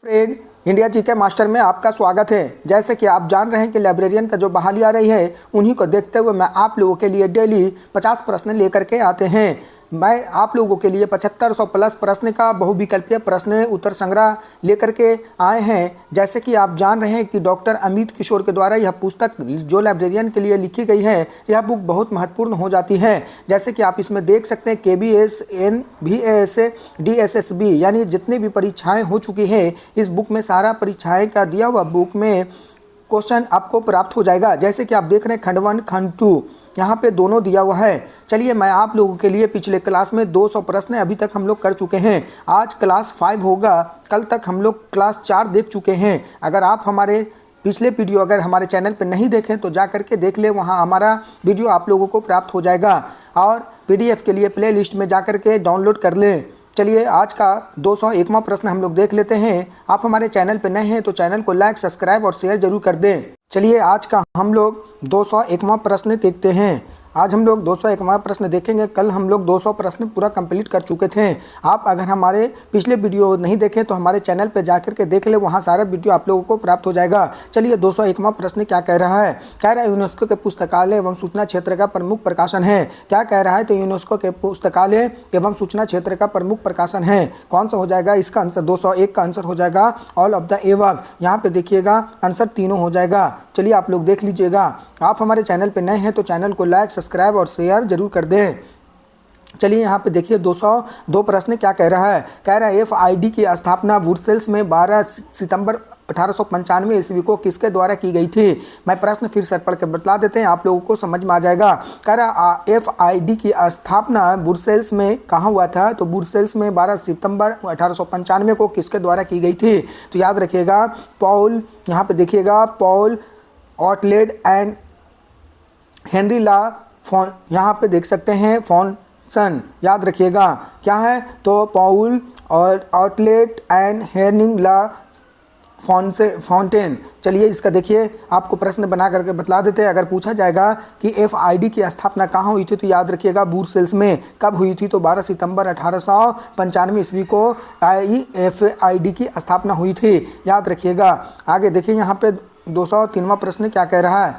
Friend, India GK master में आपका स्वागत है। जैसे कि आप जान रहे हैं कि लाइब्रेरियन का जो बहाली आ रही है, उन्हीं को देखते हुए मैं आप लोगों के लिए डेली 50 प्रश्न लेकर के आते हैं। मैं आप लोगों के लिए 7500 प्लस प्रश्न का बहुविकल्पीय प्रश्न उत्तर संग्रह लेकर के आए हैं। जैसे कि आप जान रहे हैं कि डॉक्टर अमित किशोर के द्वारा यह पुस्तक जो लाइब्रेरियन के लिए लिखी गई है, यह बुक बहुत महत्वपूर्ण हो जाती है। जैसे कि आप इसमें देख सकते हैं KBS NVAS DSSB यानी जितनी भी परीक्षाएं हो चुकी हैं, इस बुक में सारा परीक्षाएं का दिया हुआ बुक में क्वेश्चन आपको प्राप्त हो जाएगा। जैसे कि आप देख रहे हैं खंड 1 खंड 2 यहाँ पे दोनों दिया हुआ है। चलिए मैं आप लोगों के लिए पिछले क्लास में 200 प्रश्न अभी तक हम लोग कर चुके हैं। आज क्लास 5 होगा। कल तक हम लोग क्लास 4 देख चुके हैं। अगर आप हमारे पिछले वीडियो अगर हमारे चैनल पर नहीं देखें तो जा करके देख लें, वहाँ हमारा वीडियो आप लोगों को प्राप्त हो जाएगा। और PDF के लिए प्ले लिस्ट में जा करके डाउनलोड कर लें। चलिए आज का 201वां प्रश्न हम लोग देख लेते हैं। आप हमारे चैनल पर नए हैं तो चैनल को लाइक, सब्सक्राइब और शेयर जरूर कर दें। चलिए आज का हम लोग 201वां प्रश्न देखते हैं। आज हम लोग 201वां प्रश्न देखेंगे। कल हम लोग 200 प्रश्न पूरा कंप्लीट कर चुके थे। आप अगर हमारे पिछले वीडियो नहीं देखें तो हमारे चैनल पर जाकर के देख ले, वहाँ सारा वीडियो आप लोगों को प्राप्त हो जाएगा। चलिए 201वां प्रश्न क्या कह रहा है। कह रहा है यूनेस्को के पुस्तकालय एवं सूचना क्षेत्र का प्रमुख प्रकाशन है। क्या कह रहा है, तो यूनेस्को के पुस्तकालय एवं सूचना क्षेत्र का प्रमुख प्रकाशन है। कौन सा हो जाएगा इसका आंसर? 201 का आंसर हो जाएगा ऑल ऑफ द एबव। यहाँ पे देखिएगा आंसर तीनों हो जाएगा। चलिए आप लोग देख लीजिएगा। आप हमारे चैनल पर नए हैं तो चैनल को लाइक, सब्सक्राइब और शेयर जरूर कर दें। चलिए यहाँ पे देखिए 202 प्रश्न क्या कह रहा है। कह रहा है FID की स्थापना ब्रुसेल्स में 12 सितंबर 1895 ईस्वी को किसके द्वारा की गई थी। मैं प्रश्न फिर से पढ़ के बता देते हैं, आप लोगों को समझ में आ जाएगा। कह रहा FID की स्थापना ब्रुसेल्स में कहाँ हुआ था, तो ब्रुसेल्स में 12 सितंबर 1895 को किसके द्वारा की गई थी। तो याद रखिएगा पॉल, यहाँ पे देखिएगा पॉल ऑटलेड एंड हेनरी ला फॉन, यहाँ पे देख सकते हैं फॉनसन। याद रखिएगा क्या है, तो पॉल और ऑटलेट एंड हेनिंग ला फाउंटेन। चलिए इसका देखिए आपको प्रश्न बना करके बतला देते हैं। अगर पूछा जाएगा कि FID की स्थापना कहाँ हुई थी तो याद रखिएगा ब्रुसेल्स में। कब हुई थी, तो 12 सितंबर 1895 ईस्वी को FID की स्थापना हुई थी। याद रखिएगा। आगे देखिए यहाँ पे 203वां प्रश्न क्या कह रहा है।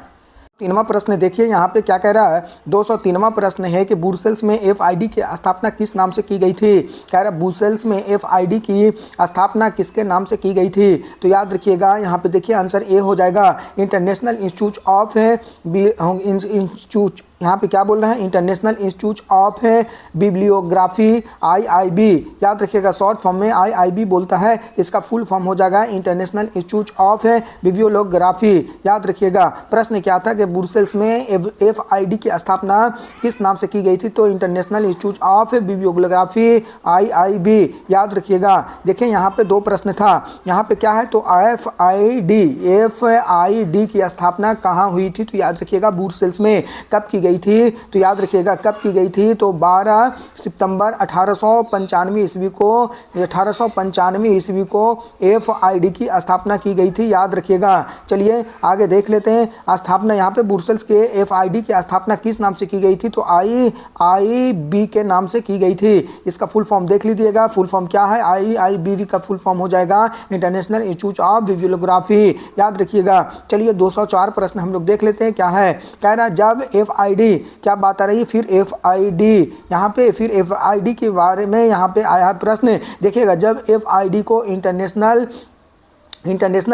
3वां प्रश्न देखिए यहाँ पे क्या कह रहा है। 203वां प्रश्न है कि ब्रुसेल्स में FID की स्थापना किस नाम से की गई थी। कह रहा है ब्रुसेल्स में FID की स्थापना किसके नाम से की गई थी। तो याद रखिएगा यहाँ पे देखिए आंसर ए हो जाएगा इंटरनेशनल इंस्टीट्यूट ऑफ इंस्टीट्यूट, यहाँ पे क्या बोल रहे हैं, international institute of bibliography IIB। याद रखिएगा शॉर्ट फॉर्म में IIB बोलता है, इसका फुल फॉर्म हो जाएगा इंटरनेशनल इंस्टीट्यूट ऑफ बिब्लियोग्राफी। याद रखिएगा प्रश्न क्या था कि ब्रुसेल्स में FID की स्थापना किस नाम से की गई थी, तो international institute of bibliography IIB। याद रखिएगा। देखिए यहाँ पे 2 प्रश्न था। यहाँ पे क्या है, तो FID की स्थापना कहाँ हुई थी, तो याद रखिएगा ब्रुसेल्स में। कब की गई थी, तो याद रखिएगा कब की गई थी, तो 12 सितंबर 1895 ईस्वी को 1895 ईस्वी को FID की स्थापना की गई थी। याद रखिएगा। चलिए आगे देख लेते हैं। स्थापना यहाँ पे ब्रुसेल्स के FID की स्थापना किस नाम से की गई थी, तो IIB के नाम से की गई थी। इसका फुल फॉर्म देख लीजिएगा। फुल फॉर्म क्या है, IIB का फुल फॉर्म हो जाएगा इंटरनेशनल इंस्टीट्यूट ऑफ बिब्लियोग्राफी। याद रखिएगा। चलिए 204 प्रश्न हम लोग देख लेते हैं क्या है। कह रहा है जब FID, क्या बात आ रही है, फिर FID यहाँ पे फिर FID के बारे में यहाँ पे आया प्रश्न। देखिएगा जब FID को international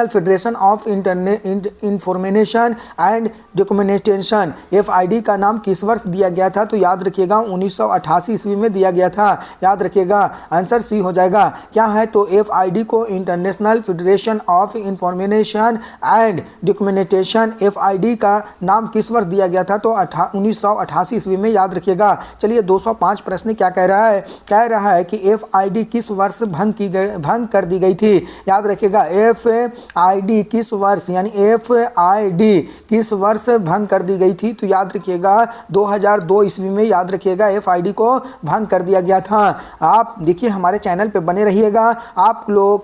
federation of information and documentation FID का नाम किस वर्ष दिया गया था, तो याद रखिएगा 1988 ईस्वी में दिया गया था। याद रखिएगा आंसर सी हो जाएगा। क्या है, तो FID को international federation of information and documentation FID का नाम किस वर्ष दिया गया था, तो 1988 ईस्वी में। याद रखिएगा। चलिए 205 प्रश्न क्या कह रहा है। कह रहा है कि FID किस वर्ष भंग कर दी गई थी। याद रखिएगा FID किस वर्ष, यानी FID किस वर्ष भंग कर दी गई थी? तो याद रखिएगा 2002 ईस्वी में, याद रखिएगा FID को भंग कर दिया गया था। आप देखिए हमारे चैनल पे बने रहिएगा, आप लोगों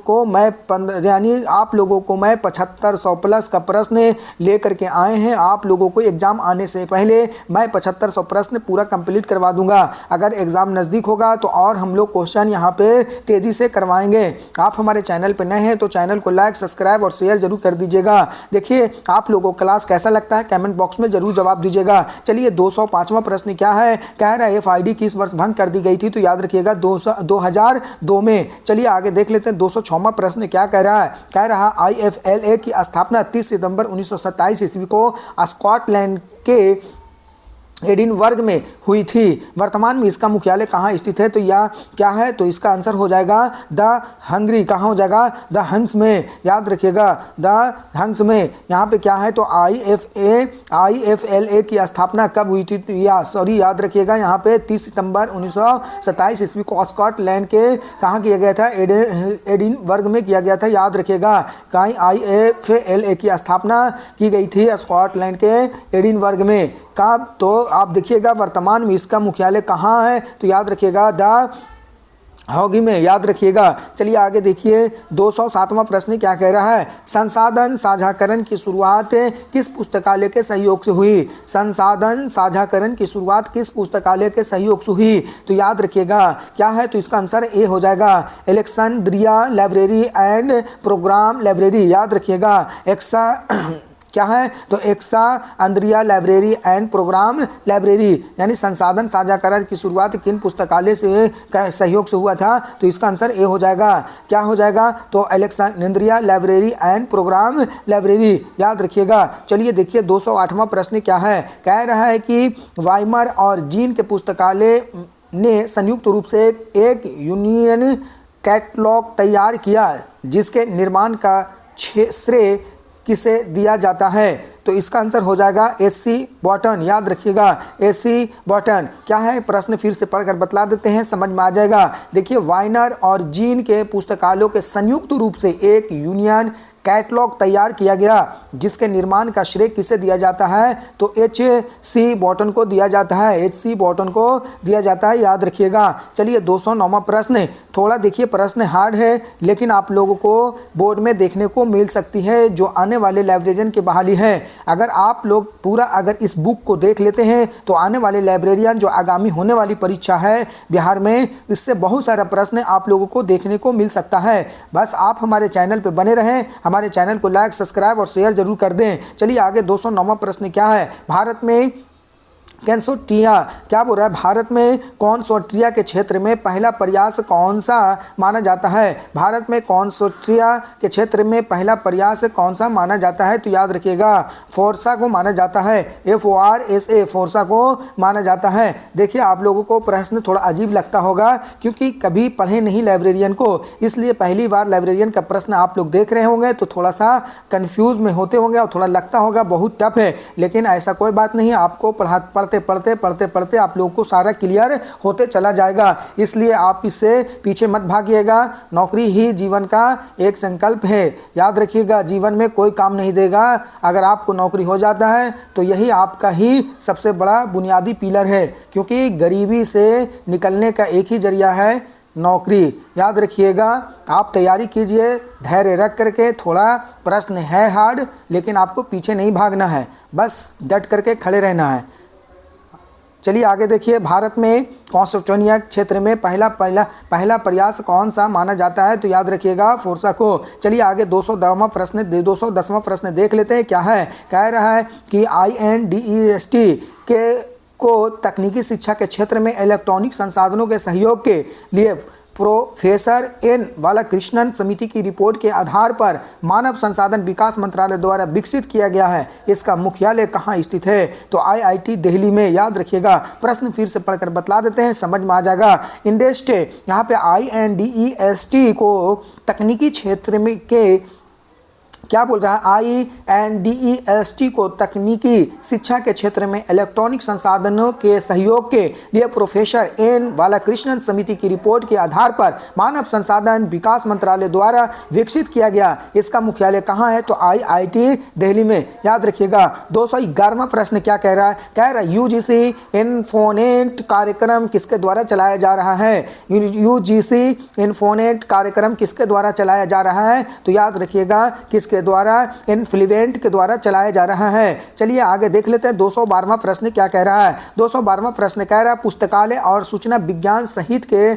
को मैं 7500 प्लस का प्रश्न लेकर के आए हैं। आप लोगों को एग्जाम आने से पहले मैं 7500 प्रश्न पूरा कंप्लीट करवा दूंगा। अगर एग्जाम नज़दीक होगा तो और हम लोग क्वेश्चन यहाँ पे तेज़ी से करवाएंगे। आप हमारे चैनल पे नए हैं तो चैनल को लाइक, सब्सक्राइब और शेयर जरूर कर दीजिएगा। देखिए आप लोगों को क्लास कैसा लगता है कमेंट बॉक्स में जरूर जवाब दीजिएगा। चलिए 205वां प्रश्न क्या है, कह रहा है FID किस वर्ष भंग कर दी गई थी? तो याद रखिएगा 2002 में। चलिए आगे देख लेते हैं 206वां प्रश्न क्या कह रहा है। कह रहा IFLA की स्थापना 30 सितंबर 1927 ईस्वी को स्कॉटलैंड के एडिनबर्ग में हुई थी। वर्तमान में इसका मुख्यालय कहाँ स्थित है? तो यह क्या है? तो इसका आंसर हो जाएगा द हंगरी। कहाँ हो जाएगा? द हंग्स में। याद रखिएगा द हंग्स में। यहाँ पे क्या है? तो IFLA की स्थापना कब हुई थी? याद रखिएगा यहाँ पे 30 सितंबर 1927 ईस्वी को स्कॉटलैंड के कहाँ किया गया था? एडिनबर्ग में किया गया था। याद रखिएगा कहीं IFLA की स्थापना की गई थी स्कॉटलैंड के एडिनबर्ग में। कब? तो आप देखिएगा वर्तमान में इसका मुख्यालय कहाँ है? तो याद रखिएगा द हॉगी में। याद रखिएगा। चलिए आगे देखिए 207वां प्रश्न क्या कह रहा है। संसाधन साझाकरण की शुरुआत किस पुस्तकालय के सहयोग से हुई? संसाधन साझाकरण की शुरुआत किस पुस्तकालय के सहयोग से हुई? तो याद रखिएगा क्या है? तो इसका आंसर ए हो जाएगा Alexandria library and program library. याद रखिएगा क्या है? तो Alexandria library and program library, यानी संसाधन साझाकरण की शुरुआत किन पुस्तकालय से सहयोग से हुआ था? तो इसका आंसर ए हो जाएगा। क्या हो जाएगा? तो Alexandria library and program library. याद रखिएगा। चलिए देखिए 208वां प्रश्न क्या है। कह रहा है कि वाइमर और जीन के पुस्तकालय ने संयुक्त रूप से एक यूनियन कैटलॉग तैयार किया जिसके निर्माण का श्रेय किसे दिया जाता है? तो इसका आंसर हो जाएगा SC बॉटन। याद रखिएगा SC बॉटन। क्या है? प्रश्न फिर से पढ़कर बतला देते हैं, समझ में आ जाएगा। देखिए वाइनर और जीन के पुस्तकालयों के संयुक्त रूप से एक यूनियन कैटलॉग तैयार किया गया जिसके निर्माण का श्रेय किसे दिया जाता है? तो HC बॉटन को दिया जाता है। HC बॉटन को दिया जाता है। याद रखिएगा। चलिए 209वां प्रश्न। थोड़ा देखिए प्रश्न हार्ड है लेकिन आप लोगों को बोर्ड में देखने को मिल सकती है जो आने वाले लाइब्रेरियन की बहाली है। अगर आप लोग पूरा अगर इस बुक को देख लेते हैं तो आने वाले लाइब्रेरियन जो आगामी होने वाली परीक्षा है बिहार में, इससे बहुत सारा प्रश्न आप लोगों को देखने को मिल सकता है। बस आप हमारे चैनल पर बने रहें, हमारे चैनल को लाइक, सब्सक्राइब और शेयर जरूर कर दें। चलिए आगे 209वां प्रश्न क्या है। भारत में कंसोर्टिया, क्या बोल रहा है? भारत में कंसोर्टिया के क्षेत्र में पहला प्रयास कौन सा माना जाता है? भारत में कंसोर्टिया के क्षेत्र में पहला प्रयास कौन सा माना जाता है? तो याद रखिएगा फोर्सा को माना जाता है। FORSA फोर्सा को माना जाता है। देखिए आप लोगों को प्रश्न थोड़ा अजीब लगता होगा क्योंकि कभी पढ़े नहीं लाइब्रेरियन को, इसलिए पहली बार लाइब्रेरियन का प्रश्न आप लोग देख रहे होंगे तो थोड़ा सा कन्फ्यूज में होते होंगे और थोड़ा लगता होगा बहुत टफ है। लेकिन ऐसा कोई बात नहीं, आपको पढ़ते आप लोगों को सारा क्लियर होते चला जाएगा। इसलिए आप इससे पीछे मत भागिएगा। नौकरी ही जीवन का एक संकल्प है। याद रखिएगा जीवन में कोई काम नहीं देगा। अगर आपको नौकरी हो जाता है तो यही आपका ही सबसे बड़ा बुनियादी पिलर है, क्योंकि गरीबी से निकलने का एक ही जरिया है नौकरी। याद रखिएगा। आप तैयारी कीजिए धैर्य रख करके। थोड़ा प्रश्न है हार्ड लेकिन आपको पीछे नहीं भागना है, बस डट करके खड़े रहना है। चलिए आगे देखिए। भारत में कंसोर्टिया क्षेत्र में पहला प्रयास कौन सा माना जाता है? तो याद रखिएगा फोर्सा को। चलिए आगे 210वां प्रश्न देख लेते हैं क्या है। कह रहा है कि INDEST को तकनीकी शिक्षा के क्षेत्र में इलेक्ट्रॉनिक संसाधनों के सहयोग के लिए प्रोफेसर N बालाकृष्णन समिति की रिपोर्ट के आधार पर मानव संसाधन विकास मंत्रालय द्वारा विकसित किया गया है। इसका मुख्यालय कहाँ स्थित है? तो IIT दिल्ली में। याद रखिएगा। प्रश्न फिर से पढ़कर बतला देते हैं, समझ में आ जाएगा। इंडेस्ट यहाँ पे INDEST को तकनीकी क्षेत्र में के क्या बोल रहा है, INDEST को तकनीकी शिक्षा के क्षेत्र में इलेक्ट्रॉनिक संसाधनों के सहयोग के लिए प्रोफेसर एन बालाकृष्णन समिति की रिपोर्ट के आधार पर मानव संसाधन विकास मंत्रालय द्वारा विकसित किया गया। इसका मुख्यालय कहाँ है, तो IIT दिल्ली में। याद रखिएगा। 211वां प्रश्न क्या कह रहा है, कह रहा है UGC इन्फोनेट कार्यक्रम किसके द्वारा चलाया जा रहा है। UGC इन्फोनेट कार्यक्रम किसके द्वारा चलाया जा रहा है, तो याद रखिएगा किसके द्वारा, इन्फ्लुएंट के द्वारा चलाया जा रहा है। चलिए आगे देख लेते हैं 212वां प्रश्न क्या कह रहा है। 212वां प्रश्न कह रहा है पुस्तकालय और सूचना विज्ञान सहित के,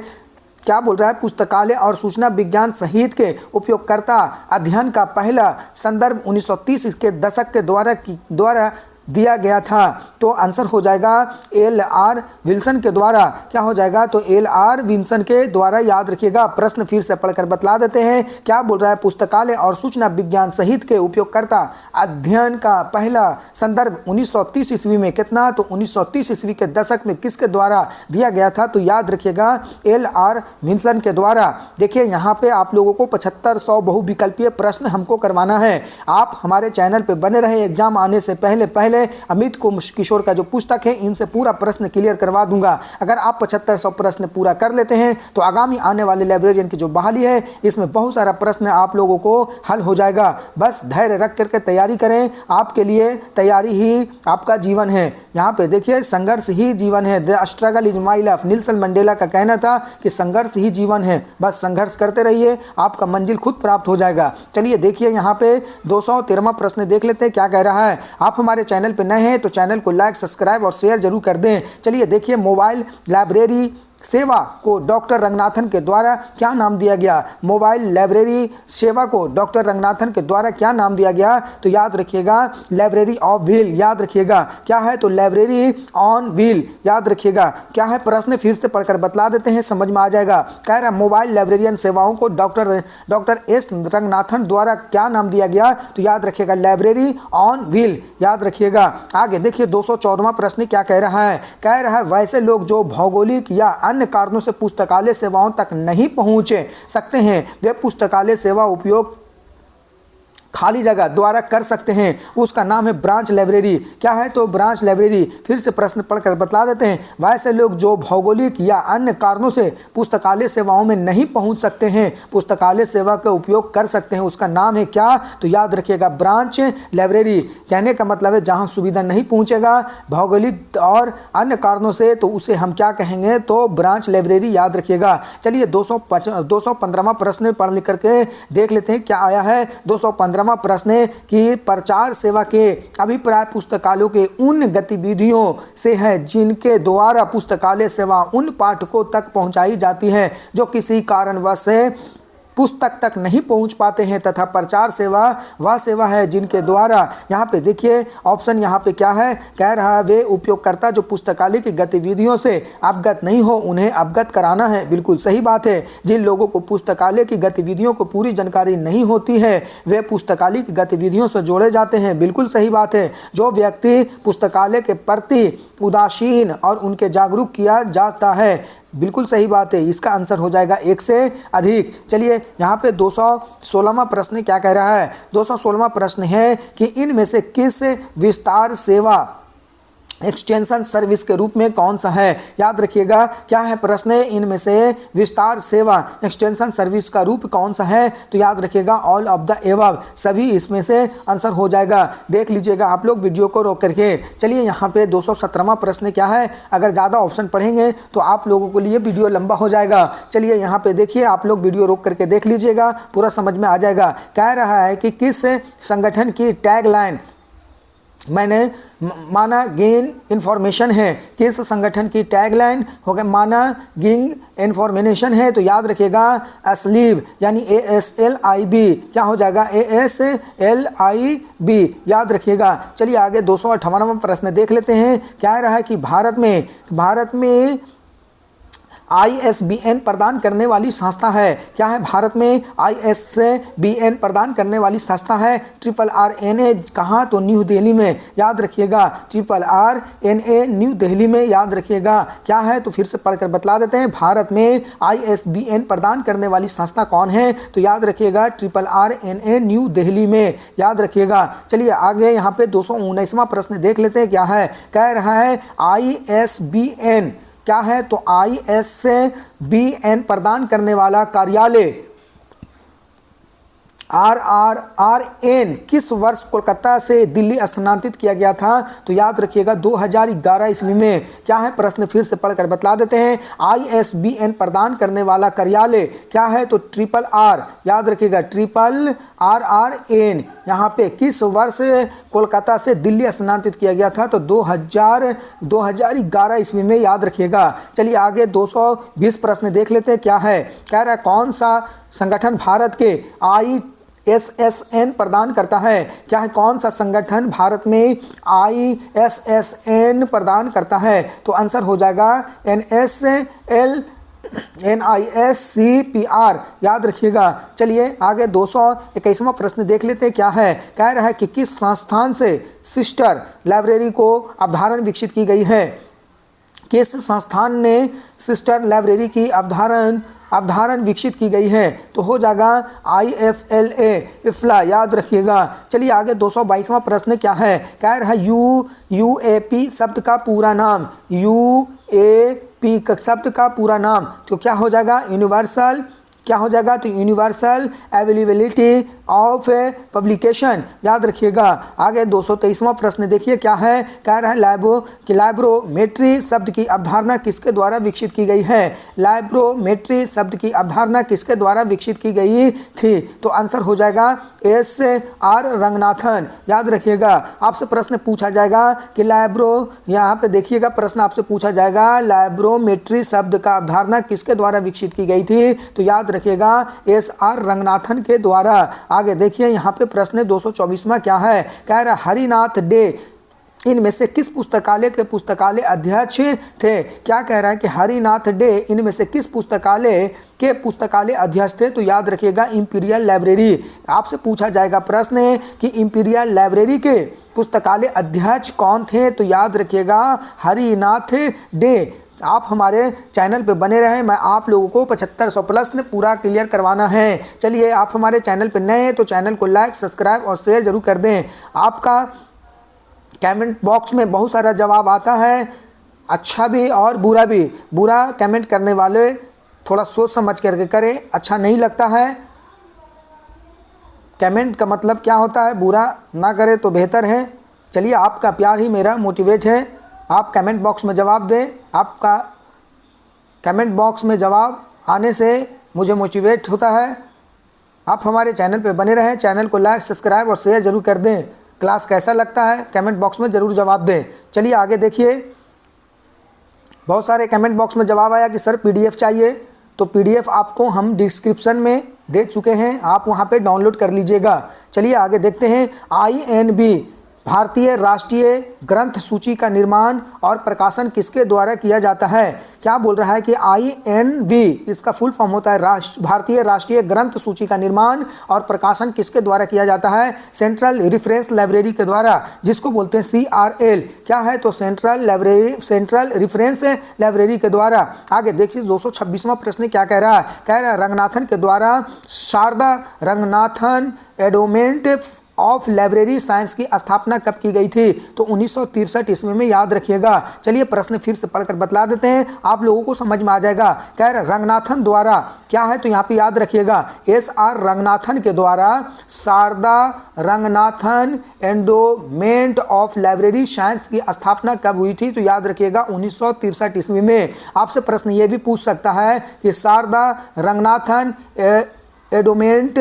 क्या बोल रहा है, पुस्तकालय और सूचना विज्ञान सहित के उपयोगकर्ता अध्ययन का पहला संदर्भ 1930 के दशक के द्वारा दिया गया था। तो आंसर हो जाएगा LR विल्सन के द्वारा। क्या हो जाएगा, तो LR विल्सन के द्वारा। याद रखिएगा। प्रश्न फिर से पढ़कर बतला देते हैं। क्या बोल रहा है, पुस्तकालय और सूचना विज्ञान सहित के उपयोगकर्ता अध्ययन का पहला संदर्भ 1930 ईस्वी में, कितना, तो 1930 ईस्वी के दशक में किसके द्वारा दिया गया था, तो याद रखिएगा LR विल्सन के द्वारा। देखिए यहाँ पे आप लोगों को 7500 बहुविकल्पीय प्रश्न हमको करवाना है। आप हमारे चैनल पे बने रहे। एग्जाम आने से पहले अमित किशोर का जो पुस्तक है, इनसे पूरा प्रश्न क्लियर करवा दूंगा। अगर आप 7500 प्रश्न पूरा कर लेते हैं तो आगामी आने वाले लाइब्रेरियन की जो बहाली है, इसमें बहुत सारा प्रश्न आप लोगों को हल हो जाएगा। बस धैर्य रख करके तैयारी करें। आपके लिए तैयारी ही आपका जीवन है। यहाँ पे देखिए, संघर्ष ही जीवन है। The struggle is my life. Nelson Mandela का कहना था कि संघर्ष ही जीवन है। बस संघर्ष करते रहिए, आपका मंजिल खुद प्राप्त हो जाएगा। चलिए देखिए यहाँ पे 213वां प्रश्न देख लेते हैं क्या कह रहा है। आप हमारे चैनल पे नए हैं तो चैनल को लाइक, सब्सक्राइब और शेयर जरूर कर दें। चलिए देखिए, मोबाइल लाइब्रेरी सेवा को डॉक्टर रंगनाथन के द्वारा क्या नाम दिया गया। मोबाइल लाइब्रेरी सेवा को डॉक्टर रंगनाथन के द्वारा क्या नाम दिया गया, तो याद रखिएगा लाइब्रेरी ऑफ व्हील। याद रखिएगा क्या है, तो लाइब्रेरी ऑन व्हील। याद रखिएगा क्या है। प्रश्न फिर से पढ़कर बतला देते हैं, समझ में आ जाएगा। कह रहा है मोबाइल लाइब्रेरियन सेवाओं को डॉक्टर एस रंगनाथन द्वारा क्या नाम दिया गया, तो याद रखिएगा लाइब्रेरी ऑन व्हील। याद रखिएगा। आगे देखिए 214वां प्रश्न क्या कह रहा है। कह रहा है वैसे लोग जो भौगोलिक या अन्य कारणों से पुस्तकालय सेवाओं तक नहीं पहुंच सकते हैं, वे पुस्तकालय सेवा उपयोग खाली जगह द्वारा कर सकते हैं। उसका नाम है ब्रांच लाइब्रेरी। क्या है, तो ब्रांच लाइब्रेरी। फिर से प्रश्न पढ़कर बतला देते हैं। वैसे लोग जो भौगोलिक या अन्य कारणों से पुस्तकालय सेवाओं में नहीं पहुंच सकते हैं, पुस्तकालय सेवा का उपयोग कर सकते हैं। उसका नाम है क्या, तो याद रखिएगा ब्रांच लाइब्रेरी। कहने का मतलब है जहां सुविधा नहीं पहुंचेगा भौगोलिक और अन्य कारणों से, तो उसे हम क्या कहेंगे, तो ब्रांच लाइब्रेरी। याद रखिएगा। चलिए 215वां प्रश्न पढ़ लिख करके देख लेते हैं क्या आया है। 215 प्रश्न की प्रचार सेवा के अभिप्राय पुस्तकालयों के उन गतिविधियों से है जिनके द्वारा पुस्तकालय सेवा उन पाठकों तक पहुंचाई जाती है जो किसी कारणवश से पुस्तक तक नहीं पहुंच पाते हैं, तथा प्रचार सेवा वह सेवा है जिनके द्वारा, यहाँ पे देखिए ऑप्शन यहाँ पे क्या है, कह रहा है वे उपयोगकर्ता जो पुस्तकालय की गतिविधियों से अवगत नहीं हो उन्हें अवगत कराना है। बिल्कुल सही बात है। जिन लोगों को पुस्तकालय की गतिविधियों को पूरी जानकारी नहीं होती है वे पुस्तकालय की गतिविधियों से जोड़े जाते हैं। बिल्कुल सही बात है। जो व्यक्ति पुस्तकालय के प्रति उदासीन और उनके जागरूक किया जाता है। बिल्कुल सही बात है। इसका आंसर हो जाएगा 1 से अधिक। चलिए यहाँ पे 216वां प्रश्न क्या कह रहा है। 216वां प्रश्न है कि इनमें से किस विस्तार सेवा एक्सटेंशन सर्विस के रूप में कौन सा है। याद रखिएगा क्या है प्रश्न, इनमें से विस्तार सेवा एक्सटेंशन सर्विस का रूप कौन सा है, तो याद रखिएगा ऑल ऑफ द एबव। सभी इसमें से आंसर हो जाएगा। देख लीजिएगा आप लोग वीडियो को रोक करके। चलिए यहाँ पे 217वां प्रश्न क्या है। अगर ज़्यादा ऑप्शन पढ़ेंगे तो आप लोगों के लिए वीडियो लंबा हो जाएगा। चलिए यहाँ पे देखिए, आप लोग वीडियो रोक करके देख लीजिएगा, पूरा समझ में आ जाएगा। कह रहा है कि किस संगठन की टैगलाइन मैंने माना गेन इन्फॉर्मेशन है। किस संगठन की टैगलाइन हो गया माना गेन इन्फॉर्मेशन है, तो याद रखिएगा एस्लीव यानी ASLIB। क्या हो जाएगा ASLIB। याद रखिएगा। चलिए आगे 258वां प्रश्न देख लेते हैं। क्या रहा है कि भारत में ISBN प्रदान करने वाली संस्था है? क्या है? भारत में ISBN प्रदान करने वाली संस्था है RRNA। कहाँ? तो न्यू दिल्ली में, याद रखिएगा। RRNA न्यू दिल्ली में, याद रखिएगा। क्या है? तो फिर से पढ़कर बतला देते हैं, भारत में ISBN प्रदान करने वाली संस्था कौन है? तो याद रखिएगा RRNA न्यू दिल्ली में, याद रखिएगा। चलिए आगे यहाँ पे 219वां प्रश्न देख लेते हैं। क्या है? कह रहा है ISBN क्या है? तो ISBN प्रदान करने वाला कार्यालय RRN किस वर्ष कोलकाता से दिल्ली स्थानांतरित किया गया था? तो याद रखिएगा 2011 ईस्वी में। क्या है? प्रश्न फिर से पढ़कर बतला देते हैं, ISBN प्रदान करने वाला कार्यालय क्या है? तो RRR, याद रखिएगा RRRN यहाँ पे किस वर्ष कोलकाता से दिल्ली स्थानांतरित किया गया था? तो 2011 ईस्वी में, याद रखिएगा। चलिए आगे 220 प्रश्न देख लेते हैं। क्या है? कह रहा है कौन सा संगठन भारत के ISSN प्रदान करता है? क्या है? कौन सा संगठन भारत में ISSN प्रदान करता है? तो आंसर हो जाएगा NISCPR, याद रखिएगा। चलिए आगे 221वां प्रश्न देख लेते हैं। क्या है? कह रहा है कि किस संस्थान से सिस्टर लाइब्रेरी को अवधारणा विकसित की गई है? किस संस्थान ने सिस्टर लाइब्रेरी की अवधारणा विकसित की गई है? तो हो जाएगा IFLA, याद रखिएगा। चलिए आगे 222वां प्रश्न क्या है? कह रहा है UAP शब्द का पूरा नाम, UAP शब्द का पूरा नाम तो क्या हो जाएगा? यूनिवर्सल, क्या हो जाएगा? तो यूनिवर्सल अवेलेबिलिटी ऑफ पब्लिकेशन, याद रखिएगा। आगे 223वां प्रश्न देखिए। क्या है? कह रहा है लाइब्रोमेट्री शब्द की अवधारणा किसके द्वारा विकसित की गई है? लाइब्रोमेट्री शब्द की अवधारणा किसके द्वारा विकसित की गई थी? तो आंसर हो जाएगा SR रंगनाथन, याद रखिएगा। आपसे प्रश्न पूछा जाएगा कि यहाँ पे देखिएगा, प्रश्न आपसे पूछा जाएगा लाइब्रोमेट्री शब्द का अवधारणा किसके द्वारा विकसित की गई थी? तो याद रखिएगा SR रंगनाथन के द्वारा। आगे देखिए यहाँ पे प्रश्न 224वां क्या है? कह रहा हरिनाथ डे इनमें से किस पुस्तकालय के पुस्तकालय अध्यक्ष थे? क्या कह रहा है कि हरिनाथ डे इनमें से किस पुस्तकालय के पुस्तकालय अध्यक्ष थे? तो याद रखिएगा इंपीरियल लाइब्रेरी। आपसे पूछा जाएगा प्रश्न कि इंपीरियल लाइब्रेरी के पुस्तकालय अध्यक्ष कौन थे? तो याद रखिएगा हरिनाथ डे। आप हमारे चैनल पे बने रहें, मैं आप लोगों को 7500 प्रश्न पूरा क्लियर करवाना है। चलिए आप हमारे चैनल पे नए हैं तो चैनल को लाइक, सब्सक्राइब और शेयर जरूर कर दें। आपका कमेंट बॉक्स में बहुत सारा जवाब आता है, अच्छा भी और बुरा भी। बुरा कमेंट करने वाले थोड़ा सोच समझ करके करें, अच्छा नहीं लगता है। कमेंट का मतलब क्या होता है? बुरा ना करें तो बेहतर है। चलिए आपका प्यार ही मेरा मोटिवेट है। आप कमेंट बॉक्स में जवाब दें, आपका कमेंट बॉक्स में जवाब आने से मुझे मोटिवेट होता है। आप हमारे चैनल पे बने रहें, चैनल को लाइक, सब्सक्राइब और शेयर जरूर कर दें। क्लास कैसा लगता है कमेंट बॉक्स में ज़रूर जवाब दें। चलिए आगे देखिए, बहुत सारे कमेंट बॉक्स में जवाब आया कि सर PDF चाहिए। तो PDF आपको हम डिस्क्रिप्शन में दे चुके हैं, आप वहाँ पे डाउनलोड कर लीजिएगा। चलिए आगे देखते हैं। INB भारतीय राष्ट्रीय ग्रंथ सूची का निर्माण और प्रकाशन किसके द्वारा किया जाता है? क्या बोल रहा है कि INB इसका फुल फॉर्म होता है भारतीय राष्ट्रीय ग्रंथ सूची का निर्माण और प्रकाशन किसके द्वारा किया जाता है? सेंट्रल रेफरेंस लाइब्रेरी के द्वारा, जिसको बोलते हैं CRL। क्या है? तो सेंट्रल रेफरेंस लाइब्रेरी के द्वारा। आगे देखिए 226वां प्रश्न क्या कह रहा है? कह रहा है रंगनाथन के द्वारा Sharada Ranganathan endowment of library science की स्थापना कब की गई थी? तो 1963 ईस्वी में, याद रखिएगा। चलिए प्रश्न फिर से पढ़कर बतला देते हैं, आप लोगों को समझ में आ जाएगा। कह रहे रंगनाथन द्वारा, क्या है? तो यहाँ पे याद रखिएगा SR रंगनाथन के द्वारा Sharada Ranganathan endowment of library science की स्थापना कब हुई थी? तो याद रखिएगा 1963 ईस्वी में। आपसे प्रश्न ये भी पूछ सकता है कि Sharada Ranganathan endowment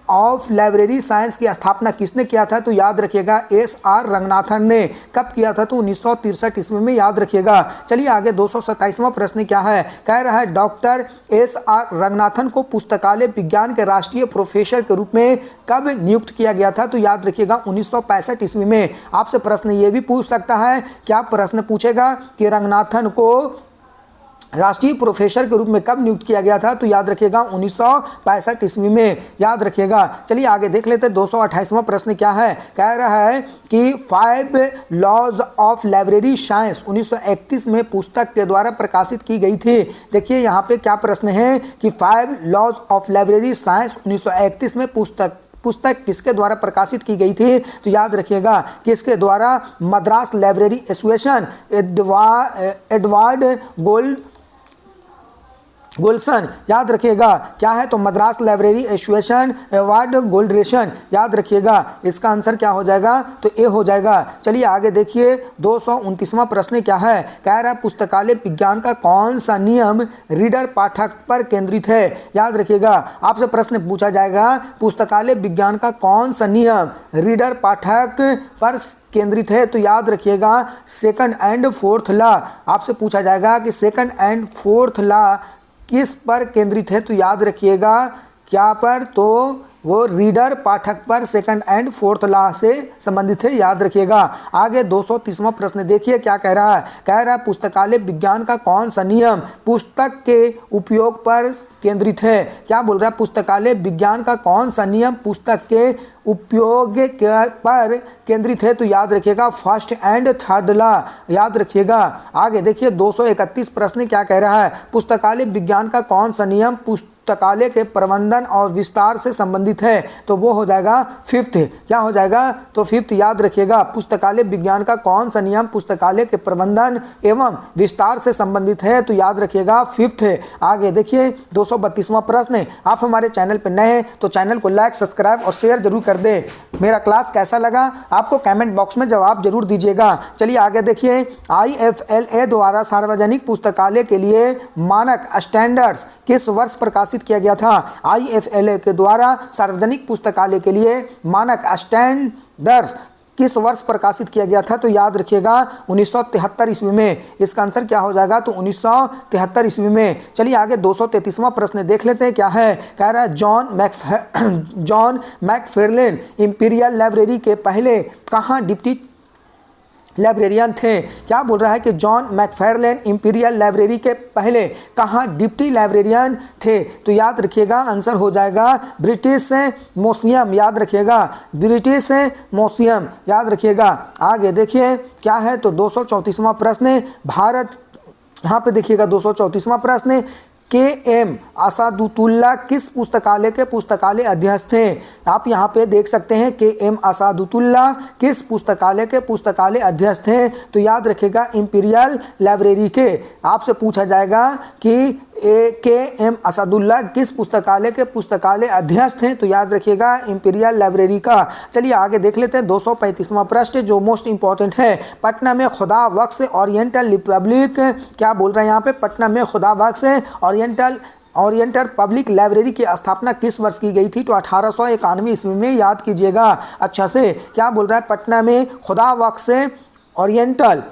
of library science की स्थापना किसने किया था? तो याद रखिएगा SR रंगनाथन ने। कब किया था? तो 1963 ईस्वी में, याद रखिएगा। चलिए आगे 227वां प्रश्न क्या है? कह रहा है डॉक्टर SR रंगनाथन को पुस्तकालय विज्ञान के राष्ट्रीय प्रोफेसर के रूप में कब नियुक्त किया गया था? तो याद रखिएगा 1965 ईस्वी में। आपसे प्रश्न ये भी पूछ सकता है, क्या प्रश्न पूछेगा कि रंगनाथन को राष्ट्रीय प्रोफेसर के रूप में कब नियुक्त किया गया था? तो याद रखिएगा 1965 ईस्वी में, याद रखिएगा। चलिए आगे देख लेते हैं 228वां प्रश्न क्या है। कह रहा है कि 5 लॉज ऑफ लाइब्रेरी साइंस 1931 में पुस्तक के द्वारा प्रकाशित की गई थी। देखिए यहाँ पे क्या प्रश्न है कि 5 लॉज ऑफ लाइब्रेरी साइंस 1931 में पुस्तक किसके द्वारा प्रकाशित की गई थी? तो याद रखिएगा किसके द्वारा? मद्रास लाइब्रेरी एसोसिएशन, एडवर्ड गोल्सन, याद रखिएगा क्या है? तो मद्रास लाइब्रेरी एसोसिएशन, एडवर्ड गोल्डरेशन, याद रखिएगा। इसका आंसर क्या हो जाएगा? तो ए हो जाएगा। चलिए आगे देखिए 229वां प्रश्न क्या है। कह रहा है पुस्तकालय विज्ञान का कौन सा नियम रीडर पाठक पर केंद्रित है? याद रखिएगा आपसे प्रश्न पूछा जाएगा पुस्तकालय विज्ञान का कौन सा नियम रीडर पाठक पर केंद्रित है? तो याद रखिएगा सेकंड एंड फोर्थ लॉ। आपसे पूछा जाएगा कि सेकंड एंड फोर्थ लॉ किस पर केंद्रित है? तो याद रखिएगा क्या पर? तो वो रीडर पाठक पर सेकंड एंड फोर्थ लॉ से संबंधित है, याद रखिएगा। आगे 230वां प्रश्न देखिए क्या कह रहा है। कह रहा है पुस्तकालय विज्ञान का कौन सा नियम पुस्तक के उपयोग पर केंद्रित है? क्या बोल रहा है? पुस्तकालय विज्ञान का कौन सा नियम पुस्तक के उपयोग पर केंद्रित है? तो याद रखिएगा फर्स्ट एंड थर्ड लॉ, याद रखिएगा। आगे देखिए 231 प्रश्न क्या कह रहा है। पुस्तकालय विज्ञान का कौन सा नियम पुस्तकालय के प्रबंधन और विस्तार से संबंधित है? तो वो हो जाएगा फिफ्थ। क्या हो जाएगा? तो फिफ्थ, याद रखिएगा पुस्तकालय विज्ञान का कौन सा नियम पुस्तकालय के प्रबंधन एवं विस्तार से संबंधित है? तो याद रखिएगा फिफ्थ है। आगे देखिए 232वां प्रश्न। आप हमारे चैनल पर नए हैं तो चैनल को लाइक, सब्सक्राइब और शेयर जरूर कर दे। मेरा क्लास कैसा लगा आपको कमेंट बॉक्स में जवाब जरूर दीजिएगा। चलिए आगे देखिए IFLA द्वारा सार्वजनिक पुस्तकालय के लिए मानक स्टैंडर्ड्स किस वर्ष प्रकाशित किया गया था? IFLA के द्वारा सार्वजनिक पुस्तकालय के लिए मानक स्टैंडर्ड्स किस वर्ष प्रकाशित किया गया था? तो याद रखिएगा 1973 ईस्वी में। इसका आंसर क्या हो जाएगा? तो 1973 ईस्वी में। चलिए आगे 233वां प्रश्न देख लेते हैं क्या है। कह रहा है जॉन मैकफेरलेन इंपीरियल लाइब्रेरी के पहले कहाँ डिप्टी लाइब्रेरियन थे? क्या बोल रहा है कि जॉन मैकफेरलेन इंपीरियल लाइब्रेरी के पहले कहाँ डिप्टी लाइब्रेरियन थे? तो याद रखिएगा आंसर हो जाएगा ब्रिटिश म्यूजियम, याद रखिएगा ब्रिटिश म्यूजियम, याद रखिएगा। आगे देखिए क्या है। तो 234वां प्रश्न भारत, यहाँ पे देखिएगा 234वां प्रश्न KM असादुतुल्ला किस पुस्तकालय के पुस्तकालय अध्यक्ष थे? आप यहाँ पे देख सकते हैं KM असादुतुल्ला किस पुस्तकालय के पुस्तकालय अध्यक्ष थे? तो याद रखिएगा इंपीरियल लाइब्रेरी के। आपसे पूछा जाएगा कि KM असादुल्ला किस पुस्तकालय के पुस्तकालय अध्यक्ष थे? तो याद रखिएगा इंपीरियल लाइब्रेरी का। चलिए आगे देख लेते हैं 235वां प्रश्न जो मोस्ट इंपॉर्टेंट है। पटना में खुदा बख्श ओरिएंटल रिपब्लिक, क्या बोल रहे हैं यहाँ पे? पटना में खुदा बख्श ओरिएंटल पब्लिक लाइब्रेरी की स्थापना किस वर्ष की गई थी? तो 1891 ईस्वी में, याद कीजिएगा अच्छा से। क्या बोल रहा है? पटना में खुदा बख्श ओरिएंटल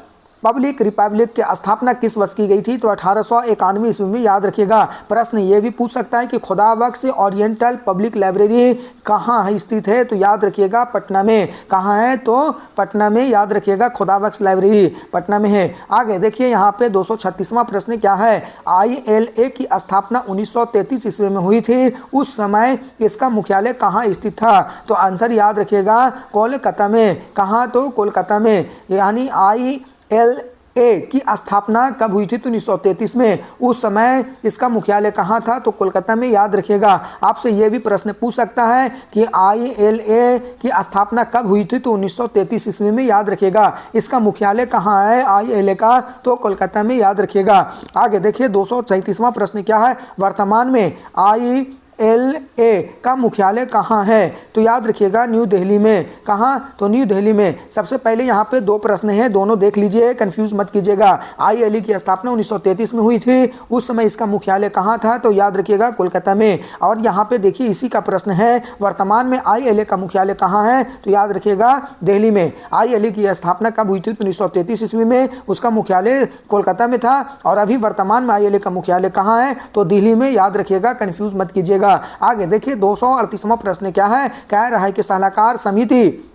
पब्लिक रिपब्लिक की स्थापना किस वर्ष की गई थी? तो 1891 ईस्वी में, याद रखिएगा। प्रश्न ये भी पूछ सकता है कि खुदा बख्श ओरिएंटल पब्लिक लाइब्रेरी कहाँ स्थित है? तो याद रखिएगा पटना में। कहाँ है? तो पटना में, याद रखिएगा खुदा बख्श लाइब्रेरी पटना में है। आगे देखिए यहाँ पे 236वां प्रश्न क्या है। ILA की स्थापना 1933 ईस्वी में हुई थी। उस समय इसका मुख्यालय कहाँ स्थित था? तो आंसर याद रखिएगा कोलकाता में। कहाँ? तो कोलकाता में। यानी ILA की स्थापना कब हुई थी? तो 1933 में। उस समय इसका मुख्यालय कहाँ था? तो कोलकाता में, याद रखिएगा। आपसे यह भी प्रश्न पूछ सकता है कि ILA की स्थापना कब हुई थी? तो 1933 ईस्वी में, याद रखिएगा। इसका मुख्यालय कहाँ है ILA का? तो कोलकाता में, याद रखिएगा। आगे देखिए 237वां प्रश्न क्या है। वर्तमान में ILA का मुख्यालय कहाँ है? तो याद रखिएगा न्यू दिल्ली में। कहाँ? तो न्यू दिल्ली में। सबसे पहले यहाँ पे दो प्रश्न हैं, दोनों देख लीजिए, कंफ्यूज मत कीजिएगा। ILA की स्थापना 1933 में हुई थी। उस समय इसका मुख्यालय कहाँ था? तो याद रखिएगा कोलकाता में। और यहाँ पे देखिए इसी का प्रश्न है, वर्तमान में ILA का मुख्यालय कहाँ है? तो याद रखिएगा दिल्ली में। ILA की स्थापना कब हुई थी? तो 1933 ईस्वी में। उसका मुख्यालय कोलकाता में था। और अभी वर्तमान में ILA का मुख्यालय कहाँ है? तो दिल्ली में, याद रखिएगा, कंफ्यूज मत कीजिएगा। आगे देखिए 238वां प्रश्न क्या है। कह रहा है कि सलाहकार समिति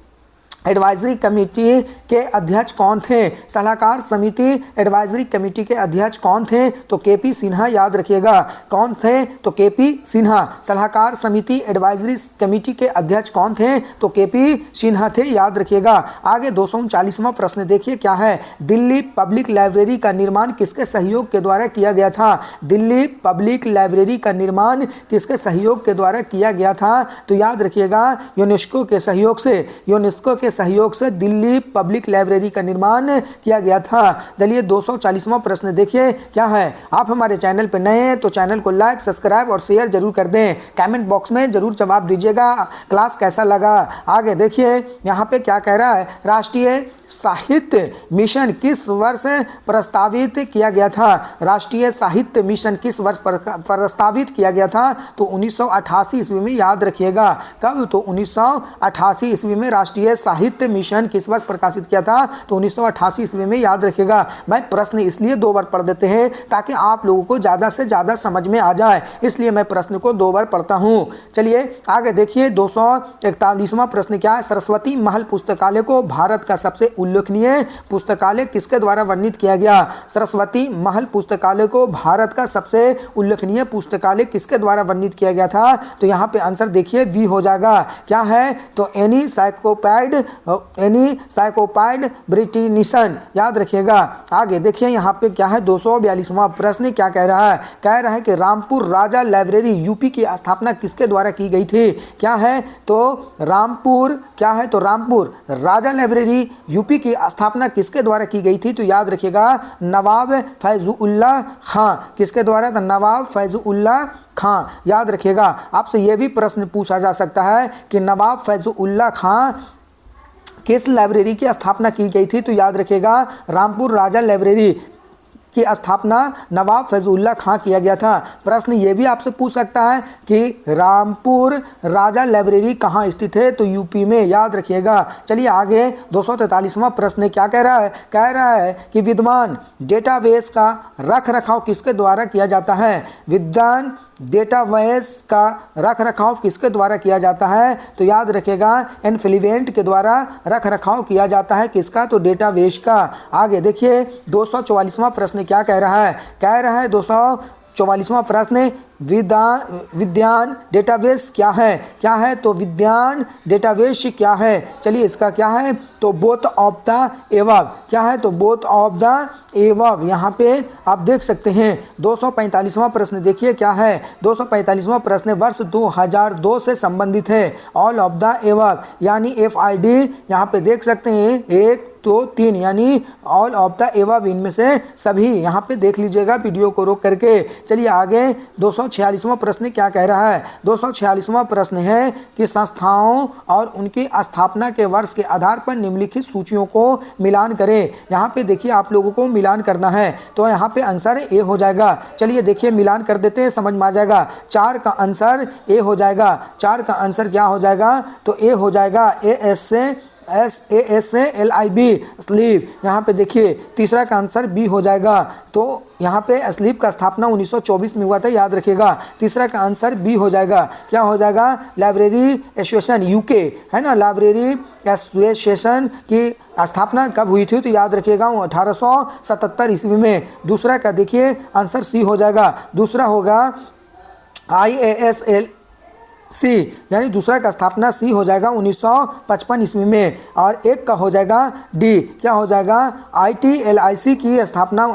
एडवाइजरी कमेटी के अध्यक्ष कौन थे? सलाहकार समिति एडवाइजरी कमेटी के अध्यक्ष कौन थे? तो केपी सिन्हा, याद रखिएगा। कौन थे? तो केपी सिन्हा। सलाहकार समिति एडवाइजरी कमेटी के अध्यक्ष कौन थे? तो केपी सिन्हा थे, याद रखिएगा। आगे 239वां प्रश्न देखिए क्या है। दिल्ली पब्लिक लाइब्रेरी का निर्माण किसके सहयोग के द्वारा किया गया था? दिल्ली पब्लिक लाइब्रेरी का निर्माण किसके सहयोग के द्वारा किया गया था? तो याद रखिएगा यूनेस्को के सहयोग से, यूनेस्को के सहयोग से दिल्ली पब्लिक लाइब्रेरी का निर्माण किया गया था। चलिए 240वां प्रश्न देखिए क्या है। आप हमारे चैनल पर नए हैं तो चैनल को लाइक, सब्सक्राइब और शेयर जरूर कर दें। कमेंट बॉक्स में जरूर जवाब दीजिएगा क्लास कैसा लगा। आगे देखिए यहाँ पे क्या कह रहा है। राष्ट्रीय साहित्य मिशन किस वर्ष प्रस्तावित किया गया था? राष्ट्रीय साहित्य मिशन किस वर्ष प्रस्तावित किया गया था? तो 1988 ईस्वी में, याद रखिएगा। कब? तो 1988 ईस्वी में राष्ट्रीय साहित्य मिशन किस वर्ष प्रकाशित किया था? तो 1988 ईस्वी में, याद रखिएगा। मैं प्रश्न इसलिए 2 बार पढ़ देते हैं ताकि आप लोगों को ज़्यादा से ज़्यादा समझ में आ जाए, इसलिए मैं प्रश्न को 2 बार पढ़ता हूँ। चलिए आगे देखिए 241वां प्रश्न क्या है। सरस्वती महल पुस्तकालय को भारत का सबसे उल्लेखनीय पुस्तकालय किसके द्वारा वर्णित किया गया? सरस्वती महल पुस्तकालय को भारत का सबसे उल्लेखनीय पुस्तकालय किसके द्वारा वर्णित किया गया था? तो यहाँ पे आंसर देखिए बी हो जाएगा। क्या है? तो एनी साइकोपैड ब्रिटिनिसन, याद रखिएगा। आगे देखिए यहाँ पे क्या है। 242वां प्रश्न क्या कह रहा है। कह रहा है कि रामपुर राजा लाइब्रेरी यूपी की स्थापना किसके द्वारा की गई थी? क्या है? तो रामपुर, क्या है? तो रामपुर राजा लाइब्रेरी यूपी की स्थापना किसके द्वारा की गई थी? तो याद रखिएगा नवाब फैजुल्लाह खां। किसके द्वारा? तो नवाब फैजुल्लाह खां, याद रखिएगा। आपसे यह भी प्रश्न पूछा जा सकता है कि नवाब फैजुल्लाह खां किस लाइब्रेरी की स्थापना की गई थी? तो याद रखिएगा रामपुर राजा लाइब्रेरी की स्थापना नवाब फैजुल्लाह खां किया गया था। प्रश्न ये भी आपसे पूछ सकता है कि रामपुर राजा लाइब्रेरी कहाँ स्थित है? तो यूपी में, याद रखिएगा। चलिए आगे 243वां प्रश्न क्या कह रहा है। कह रहा है कि विद्वान डेटाबेस का रख रखाव किसके द्वारा किया जाता है? विद्वान डेटाबेस का रख रखाव किसके द्वारा किया जाता है? तो याद रखिएगा इन्फ्लुएंट के द्वारा रख रखाव किया जाता है। किसका? तो डेटाबेस का। आगे देखिए 244वां प्रश्न क्या कह रहा है। कह रहा है 244वां प्रश्न विज्ञान डेटाबेस क्या है? क्या है? तो विज्ञान डेटाबेस क्या है? चलिए इसका क्या है? तो बोथ ऑफ द एबव। क्या है? तो बोथ ऑफ द एबव। यहाँ पे आप देख सकते हैं। 245वां प्रश्न देखिए क्या है। 245वां प्रश्न वर्ष 2002 से संबंधित है। ऑल ऑफ द एबव यानी FID यहाँ पे देख सकते हैं 1 2 3 यानी ऑल ऑफ द एबव, इनमें से सभी। यहाँ पे देख लीजिएगा वीडियो को रोक करके। चलिए आगे 246वां प्रश्न क्या कह रहा है। 246वां प्रश्न है कि संस्थाओं और उनकी स्थापना के वर्ष के आधार पर निम्नलिखित सूचियों को मिलान करें। यहाँ पे देखिए आप लोगों को मिलान करना है, तो यहाँ पे आंसर ए हो जाएगा। चलिए देखिए मिलान कर देते हैं, समझ में आ जाएगा। 4 का आंसर ए हो जाएगा। 4 का आंसर क्या हो जाएगा? तो ए हो जाएगा। SASLIB sleep. यहाँ पे देखिए तीसरा का आंसर बी हो जाएगा। तो यहाँ पे स्लीप का स्थापना 1924 में हुआ था, याद रखिएगा। तीसरा का आंसर बी हो जाएगा। क्या हो जाएगा? लाइब्रेरी एसोसिएशन UK है ना, लाइब्रेरी एसोसिएशन की स्थापना कब हुई थी? तो याद रखिएगा 1877 ईस्वी में। दूसरा का देखिए आंसर सी हो जाएगा। दूसरा होगा IASLC यानी दूसरा का स्थापना सी हो जाएगा 1955 ईस्वी में। और एक का हो जाएगा डी। क्या हो जाएगा? ITLIC की स्थापना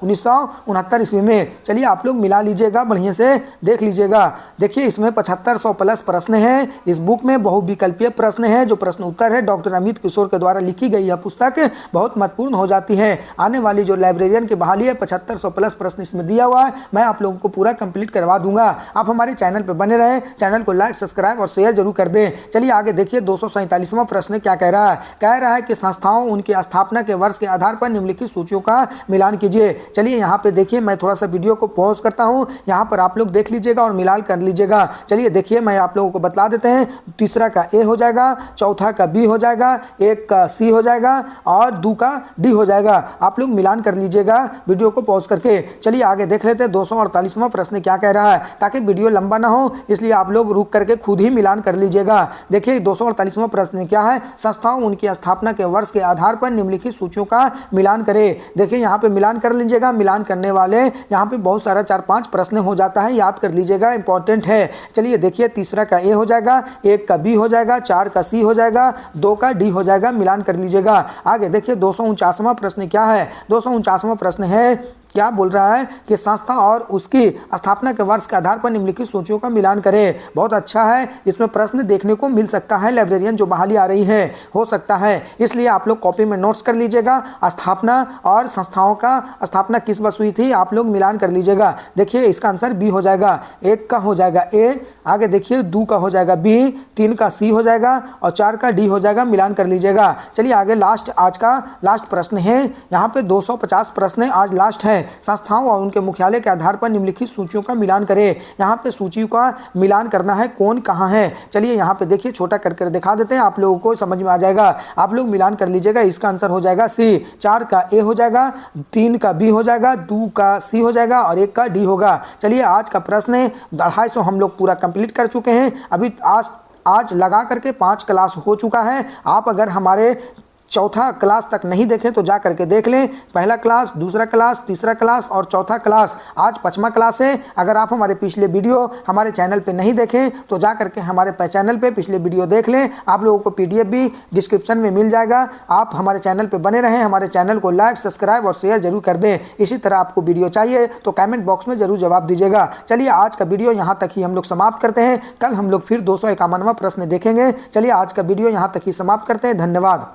1969 ईस्वी में। चलिए आप लोग मिला लीजिएगा, बढ़िया से देख लीजिएगा। देखिए इसमें 7500 प्लस प्रश्न हैं। इस बुक में बहुविकल्पीय प्रश्न है। जो प्रश्न उत्तर है डॉक्टर अमित किशोर के द्वारा लिखी गई यह पुस्तक बहुत महत्वपूर्ण हो जाती है। आने वाली जो लाइब्रेरियन की बहाली है 7500 प्लस प्रश्न इसमें दिया हुआ है। मैं आप लोगों को पूरा कंप्लीट करवा दूंगा। आप हमारे चैनल पर बने रहें, चैनल को लाइक सब्सक्राइब और शेयर जरूर कर दें। चलिए आगे देखिए 247वां प्रश्न क्या कह रहा है। कह रहा है कि संस्थाओं उनकी स्थापना के वर्ष के आधार पर निम्नलिखित सूचियों का मिलान कीजिए। चलिए यहाँ पे देखिए, मैं थोड़ा सा वीडियो को पॉज करता हूँ, यहाँ पर आप लोग देख लीजिएगा और मिलान कर लीजिएगा। चलिए देखिए, मैं आप लोगों को बता देते हैं, तीसरा का ए हो जाएगा, चौथा का बी हो जाएगा, एक का सी हो जाएगा और दो का डी हो जाएगा। आप लोग मिलान कर लीजिएगा वीडियो को पॉज करके। चलिए आगे देख लेते हैं 248वां प्रश्न क्या कह रहा है, ताकि वीडियो लंबा ना हो, इसलिए आप लोग रुक करके खुद ही मिलान कर लीजिएगा। देखिए 248वां प्रश्न क्या है, संस्थाओं उनकी स्थापना के वर्ष के आधार पर निम्नलिखित सूचियों का मिलान करें। देखिए यहाँ पे मिलान कर लीजिएगा। मिलान करने वाले यहाँ पे बहुत सारा 4-5 प्रश्न हो जाता है, याद कर लीजिएगा, इंपॉर्टेंट है। चलिए देखिए, तीसरा का ए हो जाएगा, एक का बी हो जाएगा, 4 का सी हो जाएगा, 2 का डी हो जाएगा, मिलान कर लीजिएगा। आगे देखिए 249वां प्रश्न क्या है। 249वां प्रश्न है, क्या बोल रहा है कि संस्था और उसकी स्थापना के वर्ष के आधार पर निम्नलिखित सूचियों का मिलान करें। बहुत अच्छा है, इसमें प्रश्न देखने को मिल सकता है, लाइब्रेरियन जो बहाली आ रही है, हो सकता है, इसलिए आप लोग कॉपी में नोट्स कर लीजिएगा। स्थापना और संस्थाओं का स्थापना किस वर्ष हुई थी, आप लोग मिलान कर लीजिएगा। देखिए इसका आंसर बी हो जाएगा, 1 का हो जाएगा ए, आगे देखिए 2 का हो जाएगा बी, 3 का सी हो जाएगा और 4 का डी हो जाएगा, मिलान कर लीजिएगा। चलिए आगे आज का लास्ट प्रश्न है, यहाँ पे 250 प्रश्न आज लास्ट है। संस्थाओं और उनके मुख्यालय के आधार पर निम्नलिखित सूचियों का मिलान करें। यहाँ पे सूची का मिलान करना है, कौन कहाँ है। चलिए यहाँ पे देखिए, छोटा करके दिखा देते हैं, आप लोगों को समझ में आ जाएगा। आप लोग मिलान कर लीजिएगा। इसका आंसर हो जाएगा सी, 4 का ए हो जाएगा, 3 का बी हो जाएगा, 2 का सी हो जाएगा और 1 का डी होगा। चलिए आज का प्रश्न 250 हम लोग पूरा कंप्लीट कर चुके हैं। अभी आज लगा करके 5 क्लास हो चुका है। आप अगर हमारे चौथा क्लास तक नहीं देखें तो जा करके देख लें। पहला क्लास, दूसरा क्लास, तीसरा क्लास और चौथा क्लास, आज 5वां क्लास है। अगर आप हमारे पिछले वीडियो हमारे चैनल पे नहीं देखें तो जा करके हमारे चैनल पे पिछले वीडियो देख लें। आप लोगों को PDF भी डिस्क्रिप्शन में मिल जाएगा। आप हमारे चैनल पे बने रहें, हमारे चैनल को लाइक, सब्सक्राइब और शेयर जरूर कर दें। इसी तरह आपको वीडियो चाहिए तो कमेंट बॉक्स में जरूर जवाब दीजिएगा। चलिए आज का वीडियो यहाँ तक ही हम लोग समाप्त करते हैं। कल हम लोग फिर 251वां प्रश्न देखेंगे। चलिए आज का वीडियो यहाँ तक ही समाप्त करते हैं। धन्यवाद।